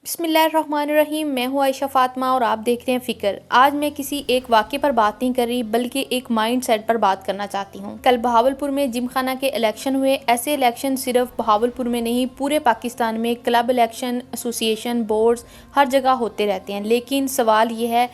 बिस्मिल्लाहिर्रहमानिर्रहीम। मैं हूँ आयशा फ़ातिमा और आप देख रहे हैं फ़िक्र। आज मैं किसी एक वाक़े पर बात नहीं कर रही बल्कि एक माइंड सेट पर बात करना चाहती हूँ। कल बहावलपुर में जिमखाना के इलेक्शन हुए। ऐसे इलेक्शन सिर्फ बहावलपुर में नहीं, पूरे पाकिस्तान में क्लब इलेक्शन, एसोसिएशन, बोर्ड्स हर जगह होते रहते हैं। लेकिन सवाल ये है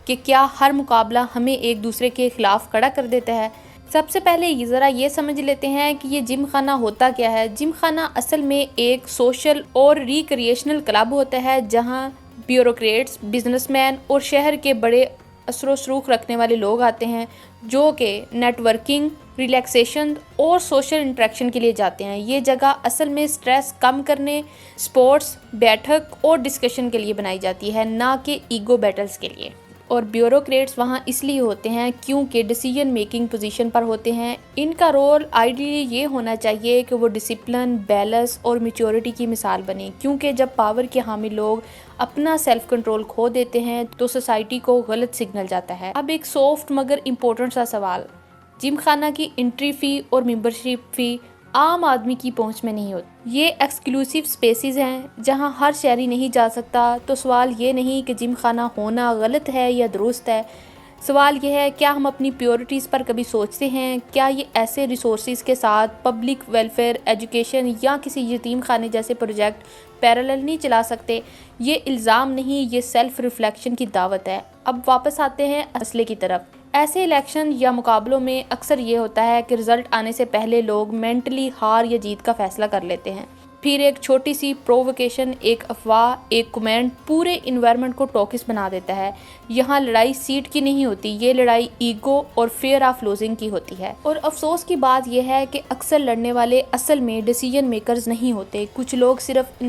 कि क्या हर मुकाबला हमें एक दूसरे के ख़िलाफ़ खड़ा कर देता है? सबसे पहले ये समझ लेते हैं कि ये जिम खाना होता क्या है। जिम खाना असल में एक सोशल और रिक्रिएशनल क्लब होता है जहां ब्यूरोक्रेट्स, बिजनेसमैन और शहर के बड़े असर शरूख रखने वाले लोग आते हैं जो कि नेटवर्किंग, रिलैक्सेशन और सोशल इंटरेक्शन के लिए जाते हैं। ये जगह असल में स्ट्रेस कम करने, स्पोर्ट्स, बैठक और डिस्कशन के लिए बनाई जाती है, ना कि ईगो बैटल्स के लिए। और ब्यूरोक्रेट्स वहाँ इसलिए होते हैं क्योंकि डिसीजन मेकिंग पोजीशन पर होते हैं। इनका रोल आइडियली ये होना चाहिए कि वो डिसिप्लिन, बैलेंस और मैच्योरिटी की मिसाल बने, क्योंकि जब पावर के हामिल लोग अपना सेल्फ कंट्रोल खो देते हैं तो सोसाइटी को गलत सिग्नल जाता है। अब एक सॉफ्ट मगर इम्पोर्टेंट सा सवाल, जिम खाना की एंट्री फ़ी और मेंबरशिप फ़ी आम आदमी की पहुंच में नहीं होती। ये एक्सक्लूसिव स्पेसेस हैं जहां हर शहरी नहीं जा सकता। तो सवाल ये नहीं कि जिम खाना होना गलत है या दुरुस्त है, सवाल यह है क्या हम अपनी प्योरिटीज़ पर कभी सोचते हैं? क्या ये ऐसे रिसोर्सेज के साथ पब्लिक वेलफेयर, एजुकेशन या किसी यतीम खाने जैसे प्रोजेक्ट पैरेलल नहीं चला सकते? ये इल्ज़ाम नहीं, ये सेल्फ रिफ्लेक्शन की दावत है। अब वापस आते हैं असले की तरफ। ऐसे इलेक्शन या मुकाबलों में अक्सर ये होता है कि रिज़ल्ट आने से पहले लोग मेंटली हार या जीत का फैसला कर लेते हैं। फिर एक छोटी सी प्रोवोकेशन, एक अफवाह, एक कमेंट पूरे इन्वायरमेंट को टॉकिस बना देता है। यहाँ लड़ाई सीट की नहीं होती, ये लड़ाई ईगो और फेयर ऑफ लूजिंग की होती है। और अफसोस की बात यह है कि अक्सर लड़ने वाले असल में डिसीजन मेकर्स नहीं होते। कुछ लोग सिर्फ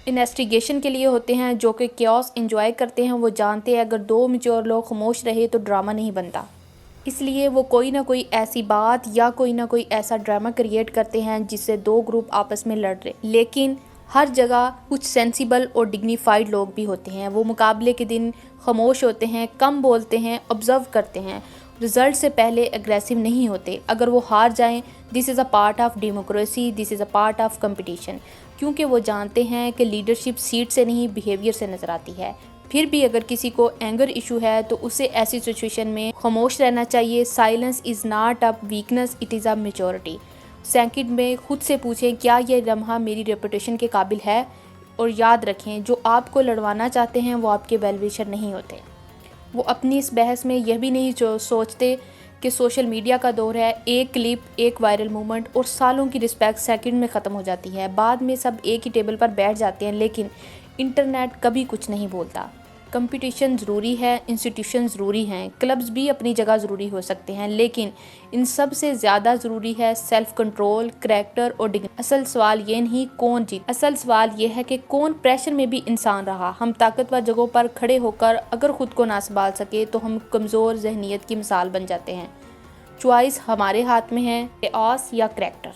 इन्वेस्टिगेशन के लिए होते हैं, जो कि क्योस एंजॉय करते हैं। वो जानते हैं अगर दो मैच्योर लोग खामोश रहे तो ड्रामा नहीं बनता, इसलिए वो कोई ना कोई ऐसी बात या कोई ना कोई ऐसा ड्रामा क्रिएट करते हैं जिससे दो ग्रुप आपस में लड़ रहे। लेकिन हर जगह कुछ सेंसिबल और डिग्निफाइड लोग भी होते हैं। वो मुकाबले के दिन खामोश होते हैं, कम बोलते हैं, ऑब्जर्व करते हैं, रिजल्ट से पहले एग्रेसिव नहीं होते। अगर वो हार जाएं, this is a part of democracy, this is a part of competition, क्योंकि वो जानते हैं कि लीडरशिप सीट से नहीं बिहेवियर से नज़र आती है। फिर भी अगर किसी को एंगर इशू है तो उसे ऐसी सिचुएशन में खामोश रहना चाहिए। Silence is not a weakness, it is a maturity. Second में खुद से पूछें क्या यह लम्हा मेरी रेपुटेशन के काबिल है। और याद रखें जो आपको लड़वाना चाहते हैं वो आपके वेलविशर नहीं होते। वो अपनी इस बहस में यह भी नहीं सोचते कि सोशल मीडिया का दौर है, एक क्लिप, एक वायरल मूवमेंट और सालों की रिस्पेक्ट सेकंड में ख़त्म हो जाती है। बाद में सब एक ही टेबल पर बैठ जाते हैं, लेकिन इंटरनेट कभी कुछ नहीं बोलता। कंपटीशन ज़रूरी है, इंस्टीट्यूशन ज़रूरी हैं, क्लब्स भी अपनी जगह ज़रूरी हो सकते हैं, लेकिन इन सब से ज़्यादा ज़रूरी है सेल्फ कंट्रोल, करैक्टर और डिग्निटी। असल सवाल ये नहीं कौन जीत, असल सवाल ये है कि कौन प्रेशर में भी इंसान रहा। हम ताकतवर जगहों पर खड़े होकर अगर ख़ुद को ना संभाल सके तो हम कमज़ोर जहनीत की मिसाल बन जाते हैं। चॉइस हमारे हाथ में है, एओस या करैक्टर।